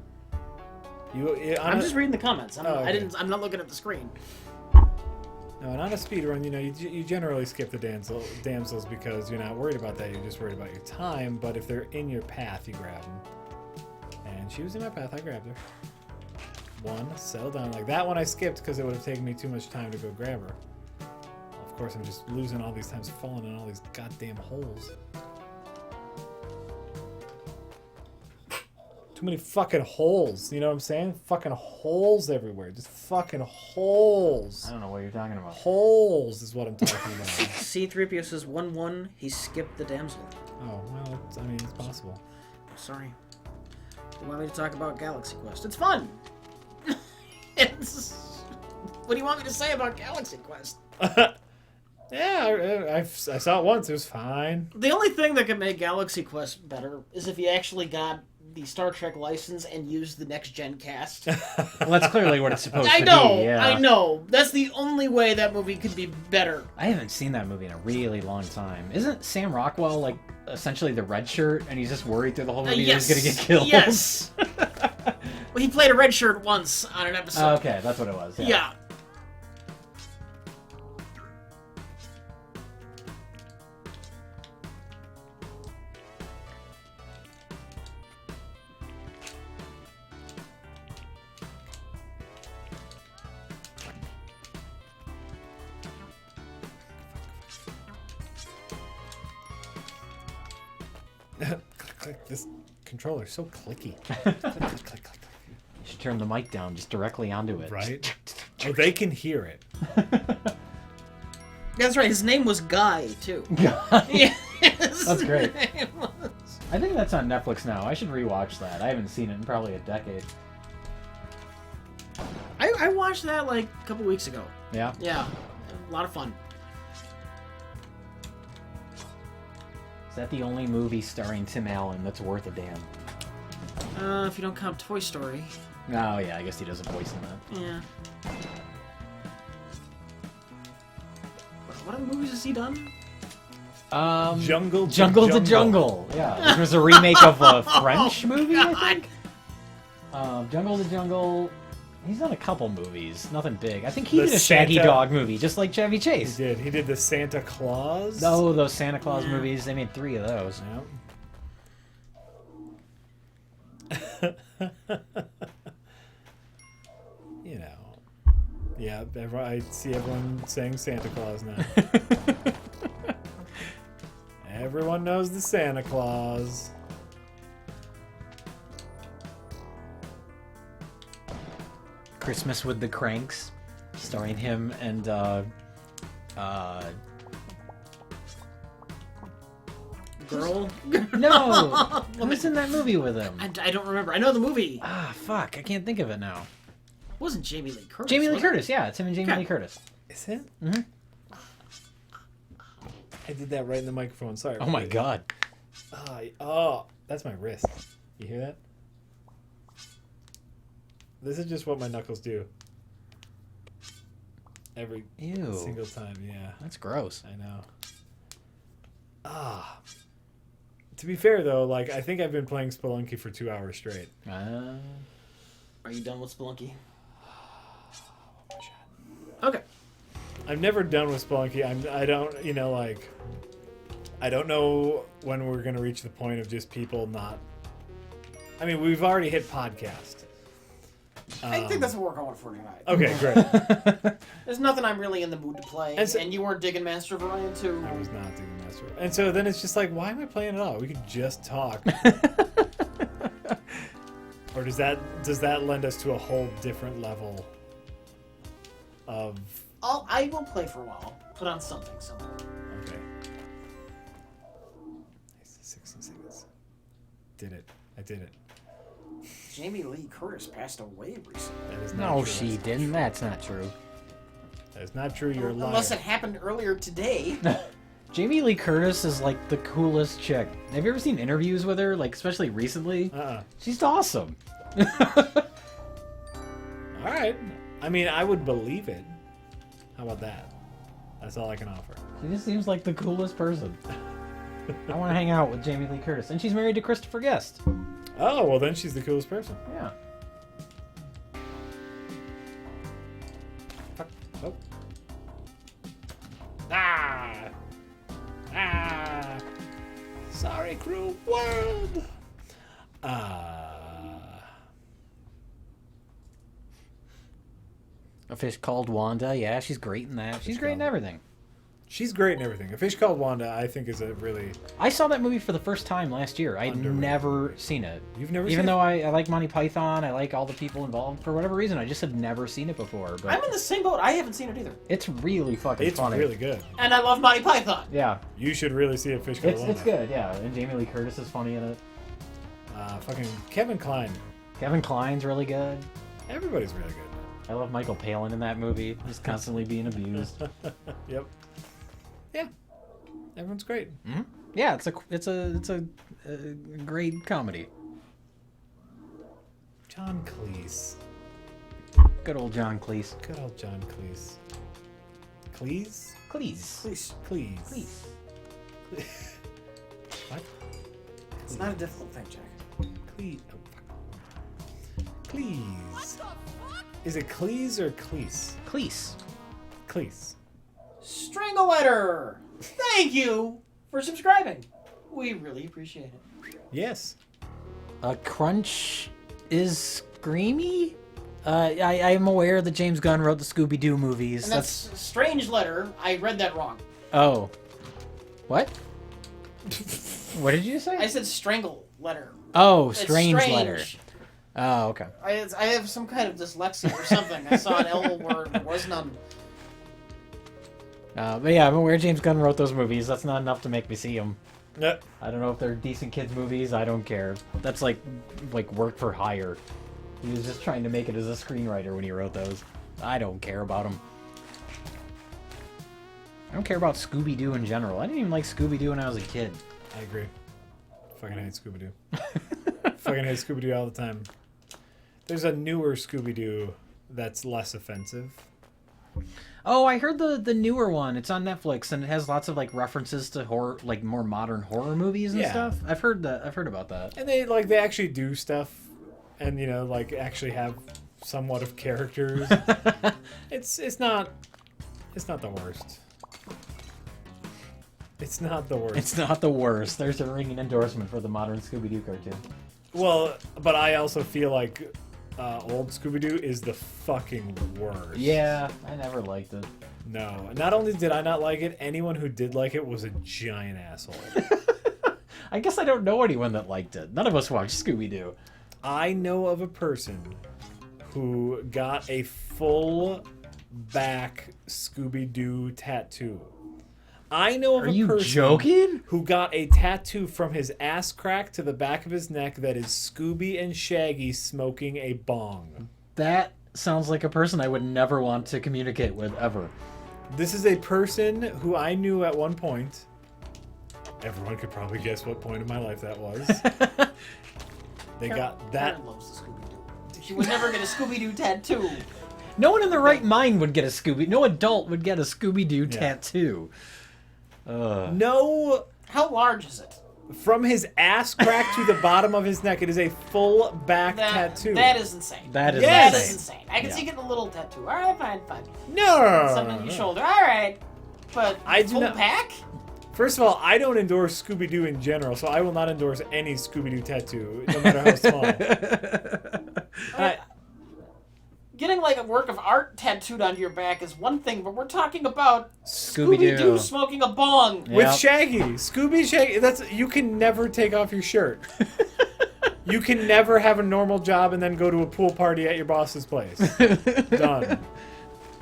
I'm just reading the comments. okay. I'm not looking at the screen. No, and on a speed run, you generally skip the damsels because you're not worried about that. You're just worried about your time. But if they're in your path, you grab them. And she was in my path. I grabbed her. One, settle down. Like that one I skipped because it would have taken me too much time to go grab her. Of course, I'm just losing all these times, falling in all these goddamn holes. Too many fucking holes. You know what I'm saying? Fucking holes everywhere. Just fucking holes. I don't know what you're talking about. Holes is what I'm talking about. C-3PO says 1-1. He skipped the damsel. Oh, well, it's possible. Sorry. You want me to talk about Galaxy Quest? It's fun. What do you want me to say about Galaxy Quest? Yeah, I saw it once. It was fine. The only thing that could make Galaxy Quest better is if you actually got the Star Trek license and used the next gen cast. Well, that's clearly what it's supposed I to know, be. Yeah. I know. That's the only way that movie could be better. I haven't seen that movie in a really long time. Isn't Sam Rockwell like essentially the red shirt, and he's just worried through the whole movie Yes. that he's gonna get killed? Yes. Well, he played a red shirt once on an episode. Okay, that's what it was. Yeah. Yeah. Click, click. This controller's so clicky. Click, click, click, click, click. You should turn the mic down just directly onto it. Right? Oh, they can hear it. That's right. His name was Guy, too. God. Yeah. That's great. I think that's on Netflix now. I should rewatch that. I haven't seen it in probably a decade. I watched that like a couple weeks ago. Yeah. Yeah. A lot of fun. Is that the only movie starring Tim Allen that's worth a damn? If you don't count Toy Story. Oh, yeah, I guess he does a voice in that. Yeah. What other movies has he done? Jungle to Jungle. Yeah, this was a remake of a French movie, I God. think. Jungle to Jungle. He's done a couple movies, nothing big. I think he The did a Shaggy Santa- Dog movie, just like Chevy He Chase. did. He did the Santa Claus. Oh, those Santa Claus Yeah. movies. They made 3 of those. Yep. You know. Yeah, I see everyone saying Santa Claus now. Everyone knows the Santa Claus. Christmas with the Cranks, starring him and Girl? no, who's in that movie with him? I don't remember. I know the movie. It Ah, fuck, I can't think of it now. wasn't Jamie Lee Curtis. Jamie Lee was it? Curtis, yeah, it's him and Jamie Okay. Lee Curtis. Is it? Mm-hmm. I did that right in the microphone. Sorry. Oh my god. Oh, that's my wrist. You hear that? This is just what my knuckles do. Every Ew. single time, yeah. That's gross. I know. To be fair though, like I think I've been playing Spelunky for 2 hours straight. Are you done with Spelunky? Okay. I'm never done with Spelunky. I don't, I don't know when we're gonna reach the point of just people not. I mean, we've already hit podcast. I think that's what we're going for tonight. Okay, great. There's nothing I'm really in the mood to play, And so- and you weren't digging Master of Orion too. I was not doing Master. And so then it's just like, why am I playing it all? We could just talk. Or does that lend us to a whole different level of... I will play for a while. Put on something somewhere. Okay. 60 seconds. Did it. I did it. Jamie Lee Curtis passed away recently. That is not No, true. she didn't. That's not true. That is not true. You're a liar. Unless it happened earlier today. Jamie Lee Curtis is like the coolest chick. Have you ever seen interviews with her? Like, especially recently? She's awesome. All right. I mean, I would believe it. How about that? That's all I can offer. She just seems like the coolest person. I want to hang out with Jamie Lee Curtis. And she's married to Christopher Guest. Oh, well then she's the coolest person. Yeah. Fuck. Oh. Ah! Ah! Sorry, crew world! A Fish Called Wanda. Yeah, she's great in that. She's great in everything. She's great in everything. A Fish Called Wanda, I think, is a really... I saw that movie for the first time last year. I'd Underrated. never seen it. You've never Even seen though it? I like Monty Python, I like all the people involved. For whatever reason, I just had never seen it before. But I'm in the same boat. I haven't seen it either. it's really fucking It's funny. really good. And I love Monty Python. Yeah, You should really see A Fish Called Wanda. it's good. Yeah, and Jamie Lee Curtis is funny in it. Fucking Kevin Kline. Kevin Kline's really good. Everybody's really good. I love Michael Palin in that movie. Just constantly being abused. Yep. Yeah. Everyone's great. Yeah, it's a great comedy. John Cleese. Good old John Cleese. Good old John Cleese. Cleese? Cleese. Please. Cleese. Cleese. What? It's not a difficult thing, Jack. Cleese. Oh, fuck. Cleese. Is it Cleese or Cleese? Cleese. Cleese. Strangle-letter! Thank you for subscribing. We really appreciate it. Yes. Crunch is screamy? I'm aware that James Gunn wrote the Scooby-Doo movies. And that's Strange Letter. I read that wrong. Oh. What? What did you say? I said strangle letter. Oh, It's strange strange. letter. Oh, okay. I have some kind of dyslexia or something. I saw an L word. There was none. But yeah, I'm aware James Gunn wrote those movies. That's not enough to make me see them. Yep. I don't know if they're decent kids movies. I don't care. That's like work for hire. He was just trying to make it as a screenwriter when he wrote those. I don't care about them. I don't care about Scooby-Doo in general. I didn't even like Scooby-Doo when I was a kid. I agree. Fucking hate Scooby-Doo. Fucking hate Scooby-Doo all the time. There's a newer Scooby-Doo that's less offensive. Oh, I heard the newer one. It's on Netflix and it has lots of like references to horror, like more modern horror movies and Yeah. stuff. I've heard about that. And they actually do stuff and actually have somewhat of characters. It's not the worst. It's not the worst. It's not the worst. There's a ringing endorsement for the modern Scooby-Doo cartoon. Well, but I also feel like old Scooby-Doo is the fucking worst. Yeah, I never liked it. No. Not only did I not like it, anyone who did like it was a giant asshole. I guess I don't know anyone that liked it. None of us watched Scooby-Doo. I know of a person who got a full back Scooby-Doo tattoo. I know of Are a you person joking? who got a tattoo from his ass crack to the back of his neck that is Scooby and Shaggy smoking a bong. That sounds like a person I would never want to communicate with ever. This is a person who I knew at one point. Everyone could probably guess what point in my life that was. They got that. Karen loves the Scooby-Doo. She would never get a Scooby-Doo tattoo. No one in their right mind would get a Scooby. No adult would get a Scooby-Doo tattoo. No, How large is it? from his ass crack to the bottom of his neck, it is a full back tattoo. That is insane. That is Yes! That is insane. insane. I can see getting a little tattoo. All right, fine. No. Something on your shoulder. All right. But I do full not- pack? First of all, I don't endorse Scooby-Doo in general, so I will not endorse any Scooby-Doo tattoo, no matter how small. getting like a work of art tattooed onto your back is one thing, but we're talking about Scooby-Doo. Scooby-Doo smoking a bong. Yeah. With Shaggy. Shaggy. You can never take off your shirt. You can never have a normal job and then go to a pool party at your boss's place. Done.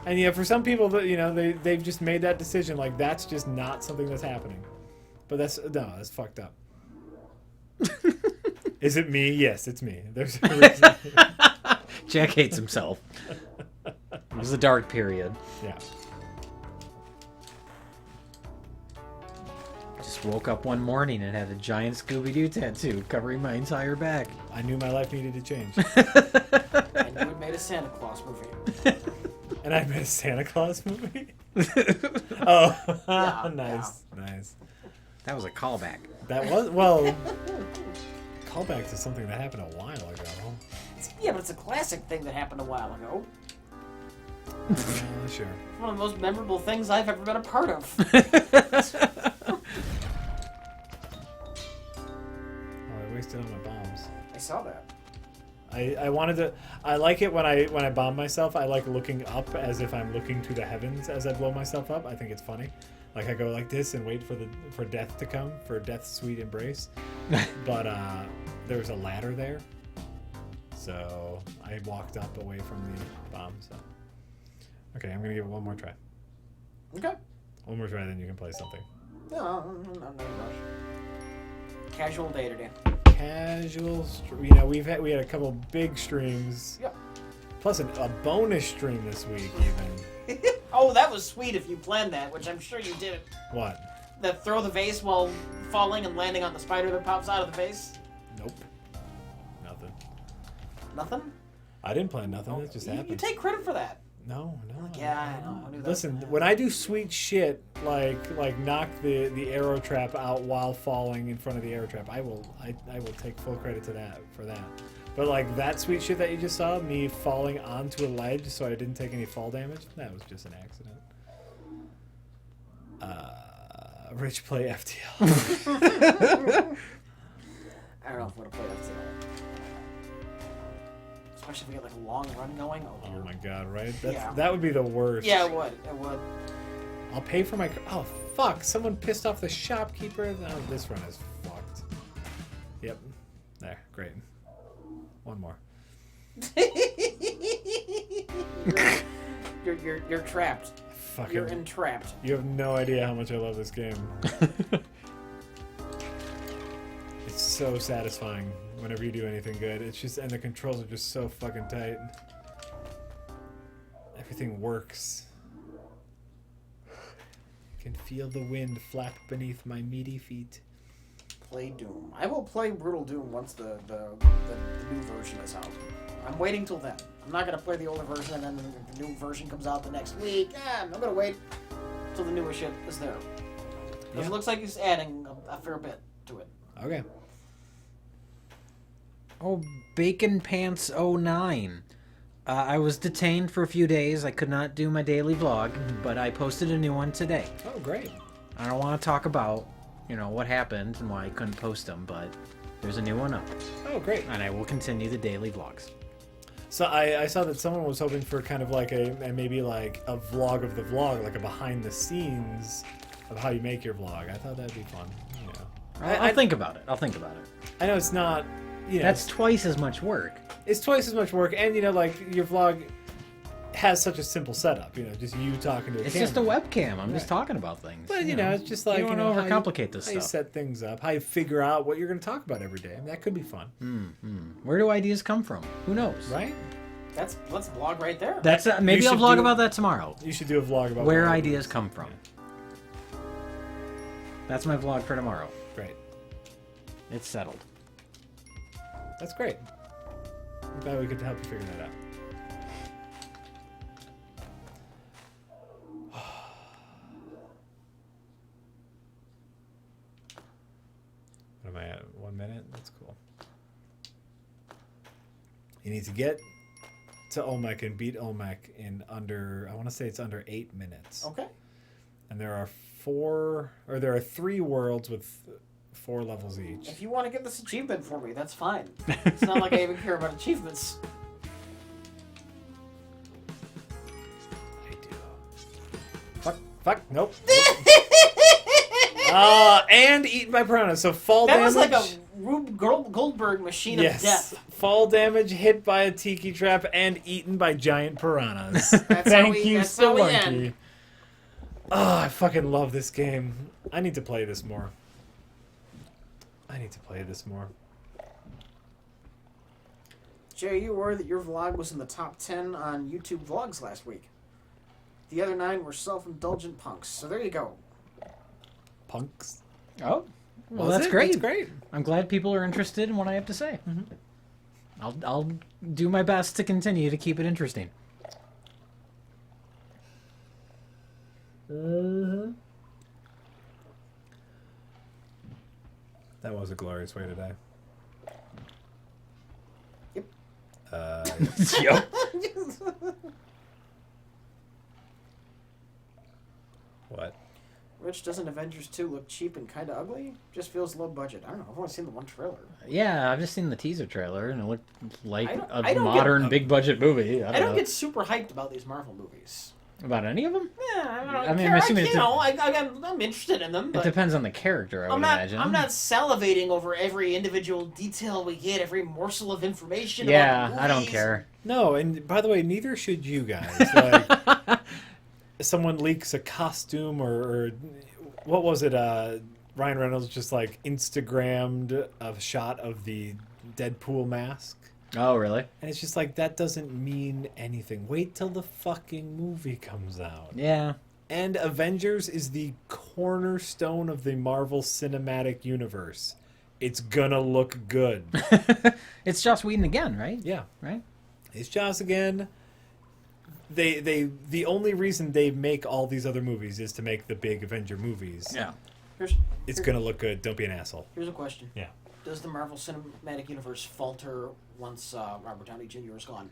And yeah, for some people, they've just made that decision. Like, that's just not something that's happening. But that's fucked up. Is it me? Yes, it's me. There's a reason. Jack hates himself. It was a dark period. Yeah. Just woke up one morning and had a giant Scooby-Doo tattoo covering my entire back. I knew my life needed to change. And you had made a Santa Claus movie. And I made a Santa Claus movie? Oh, Yeah, nice. Nice. That was a callback. That was, well, callback to something that happened a while ago. Yeah, but it's a classic thing that happened a while ago. Sure. One of the most memorable things I've ever been a part of. Oh, I wasted all my bombs. I saw that. I wanted to. I like it when I bomb myself. I like looking up as if I'm looking to the heavens as I blow myself up. I think it's funny. Like I go like this and wait for death to come, for death's sweet embrace. But there was a ladder there, so I walked up away from the bomb. So okay, I'm gonna give it one more try. Okay. One more try, then you can play something. No, I'm not in a rush. Casual day today. Casual. We had a couple big streams. Yep. Plus a bonus stream this week even. Oh, that was sweet if you planned that, which I'm sure you did. What? That throw the vase while falling and landing on the spider that pops out of the vase? Nope. Nothing. Nothing? I didn't plan nothing. It just happened. You take credit for that. No. Yeah, I know. I knew that. Listen, when I do sweet shit, like knock the arrow trap out while falling in front of the arrow trap, I will take full credit for that. But like that sweet shit that you just saw, me falling onto a ledge so I didn't take any fall damage, that was just an accident. Rich play FTL. I don't know if I'm going to play FTL. Especially if we get like a long run going. Oh my god, right? Yeah. That would be the worst. Yeah, it would. It would. I'll pay for my... Oh, fuck. Someone pissed off the shopkeeper. No, this run is fucked. Yep. There. Great. One more. You're trapped. Fucking... You're entrapped. You have no idea how much I love this game. It's so satisfying whenever you do anything good. It's just... And the controls are just so fucking tight. Everything works. I can feel the wind flap beneath my meaty feet. Play Doom. I will play Brutal Doom once the new version is out. I'm waiting till then. I'm not going to play the older version and then the new version comes out the next week. I'm going to wait till the newer shit is there. Because it looks like he's adding a fair bit to it. Okay. Oh, Bacon Pants 09. I was detained for a few days. I could not do my daily vlog, but I posted a new one today. Oh, great. I don't want to talk about, what happened and why I couldn't post them, but there's a new one up. Oh, great. And I will continue the daily vlogs. So I saw that someone was hoping for kind of like maybe like a vlog of the vlog, like a behind the scenes of how you make your vlog. I thought that'd be fun. I'll think about it. I know it's not, That's twice as much work. It's twice as much work, and like your vlog has such a simple setup. Just you talking to a It's camera. just a webcam. I'm just talking about things. But it's just like you don't overcomplicate this how you stuff. set things up, how you figure out what you're going to talk about every day. I mean, that could be fun, Where do ideas come from? Who knows? right? That's vlog right there. That's maybe You I'll should vlog do- about that tomorrow. You should do a vlog about Where what ideas come from. That's my vlog for tomorrow. Great. It's settled. That's great. I'm glad we could help you figure that out. What am I at? 1 minute? That's cool. You need to get to Olmec and beat Olmec in under, I want to say it's under 8 minutes. Okay. And there are 3 worlds with 4 levels each. If you want to get this achievement for me, that's fine. It's not like I even care about achievements. Fuck, nope. And eaten by piranhas. So fall That damage. was like a Rube Goldberg machine of death. Fall damage, hit by a tiki trap, and eaten by giant piranhas. That's Thank how we, you, that's how we Chat-lunky. end. Oh, I fucking love this game. I need to play this more. Jay, you were that your vlog was in the top 10 on YouTube vlogs last week. The other 9 were self-indulgent punks. So there you go. Punks. Oh, well, Was that's it? great. That's great. I'm glad people are interested in what I have to say. I'll do my best to continue to keep it interesting. That was a glorious way to die. Yep. Yep. What? Rich, doesn't Avengers 2 look cheap and kind of ugly? Just feels low budget. I don't know. I've only seen the one trailer. Yeah, I've just seen the teaser trailer, and it looked like I a don't modern get- big budget movie. I don't get super hyped about these Marvel movies. About any of them. Yeah, I I don't mean, care. I'm assuming I'm interested in them, It but depends on the character, I would imagine. I'm not salivating over every individual detail we get, every morsel of information. Yeah, about the I don't movies. care. No, and by the way, neither should you guys. Like, someone leaks a costume or what was it? Ryan Reynolds just like Instagrammed a shot of the Deadpool mask. Oh, really? And it's just like, that doesn't mean anything. Wait till the fucking movie comes out. Yeah. And Avengers is the cornerstone of the Marvel Cinematic Universe. It's gonna look good. It's Joss Whedon again, right? Yeah. Right? It's Joss again. The only reason they make all these other movies is to make the big Avenger movies. Yeah. It's gonna look good. Don't be an asshole. Here's a question. Yeah. Does the Marvel Cinematic Universe falter once Robert Downey Jr. is gone?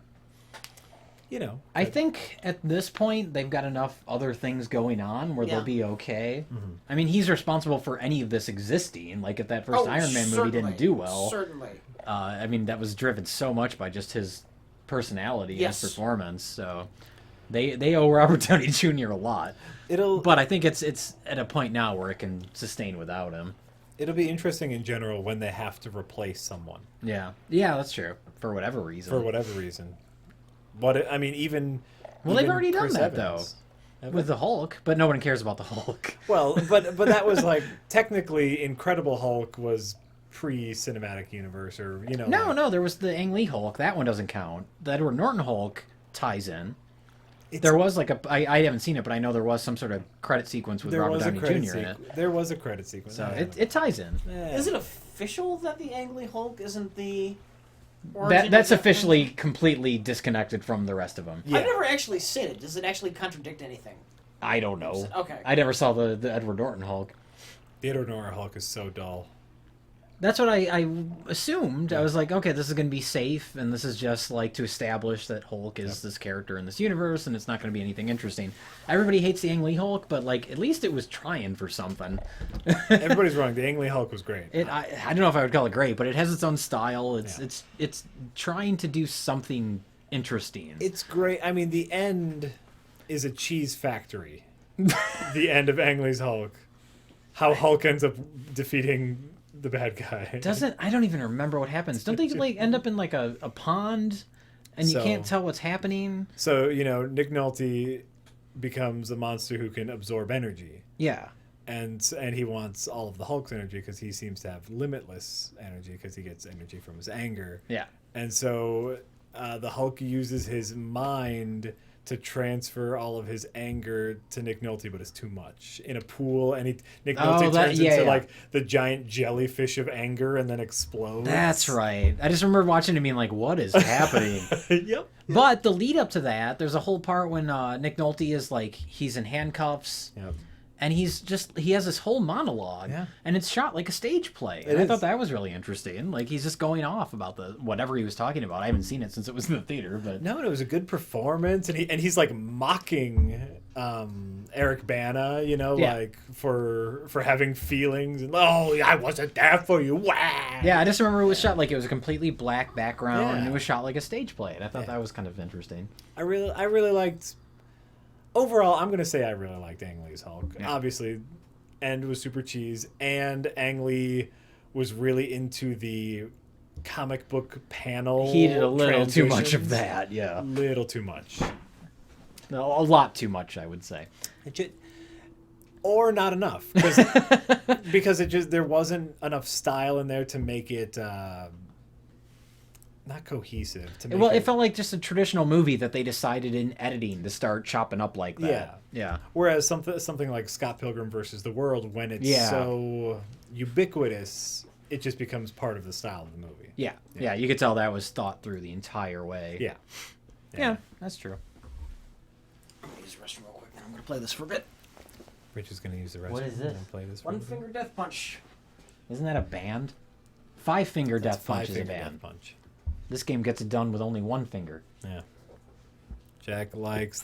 You know. I think at this point they've got enough other things going on where Yeah. they'll be okay. I mean, he's responsible for any of this existing. Like if that first Iron Man movie didn't do well, Certainly. I mean that was driven so much by just his personality and Yes. his performance. So they owe Robert Downey Jr. a lot. But I think it's at a point now where it can sustain without him. It'll be interesting in general when they have to replace someone Yeah. Yeah, that's true. For whatever reason. for whatever reason. Even Well, they've even already done Chris that, Evans. With the Hulk, but no one cares about the Hulk. Well, but that was like technically Incredible Hulk was pre-cinematic universe, or you know. No, there was the Ang Lee Hulk. That one doesn't count. The Edward Norton Hulk ties in. It's- There was like I haven't seen it, but I know there was some sort of credit sequence with there Robert was a Downey credit Jr. in it. There was a credit sequence. So Yeah. it ties in. Yeah. Is it official that the Ang Lee Hulk isn't the origin That's of the- officially completely disconnected from the rest of them. Yeah. I've never actually seen it. Does it actually contradict anything? I don't know. Okay. I never saw the Edward Norton Hulk. The Edward Norton Hulk is so dull. That's what I assumed. I was like, okay, this is going to be safe, and this is just like to establish that Hulk is this character in this universe, and it's not going to be anything interesting. Everybody hates the Ang Lee Hulk, but like at least it was trying for something. Everybody's wrong. The Ang Lee Hulk was great. I don't know if I would call it great, but it has its own style. Yeah. It's trying to do something interesting. It's great. I mean, the end is a cheese factory. The end of Ang Lee's Hulk. How Hulk ends up defeating the bad guy. I don't even remember what happens. Don't they like end up in like a pond, and you So- can't tell what's happening? So, Nick Nolte becomes a monster who can absorb energy. Yeah. And he wants all of the Hulk's energy because he seems to have limitless energy because he gets energy from his anger. Yeah. And so the Hulk uses his mind to transfer all of his anger to Nick Nolte, but it's too much in a pool. And Nick Nolte turns into like the giant jellyfish of anger and then explodes. That's right. I just remember watching it being like, what is happening? Yep. But the lead up to that, there's a whole part when Nick Nolte is like, he's in handcuffs. Yep. And he has this whole monologue, Yeah. and it's shot like a stage play. It And I is. thought that was really interesting. Like he's just going off about whatever he was talking about. I haven't seen it since it was in the theater, but No, and it was a good performance, and he's like mocking Eric Bana, Yeah. like for having feelings, and I wasn't there for you. Wah! yeah, I just remember it was shot like it was a completely black background, and Yeah. it was shot like a stage play. And I thought that was kind of interesting. I really liked. overall, I'm gonna say I really liked Ang Lee's Hulk. Yeah. Obviously, End was super cheese, and Ang Lee was really into the comic book panel. He did a little too much transitions. of that, yeah. Little too much. No, a lot too much, I would say. Or not enough, because it just there wasn't enough style in there to make it not cohesive. To make Well, it felt like just a traditional movie that they decided in editing to start chopping up like that. Yeah. Whereas something like Scott Pilgrim versus the World, when it's so ubiquitous, it just becomes part of the style of the movie. Yeah, you could tell that was thought through the entire way. Yeah. That's true. I'm gonna use the restroom real quick, and I'm gonna play this for a bit. Rich is going to use the rest. What is this? Play this One Finger Death Punch. Isn't that a band? Five Finger Death Punch is a Five-Finger band. Death Punch. This game gets it done with only one finger. Yeah. Jack likes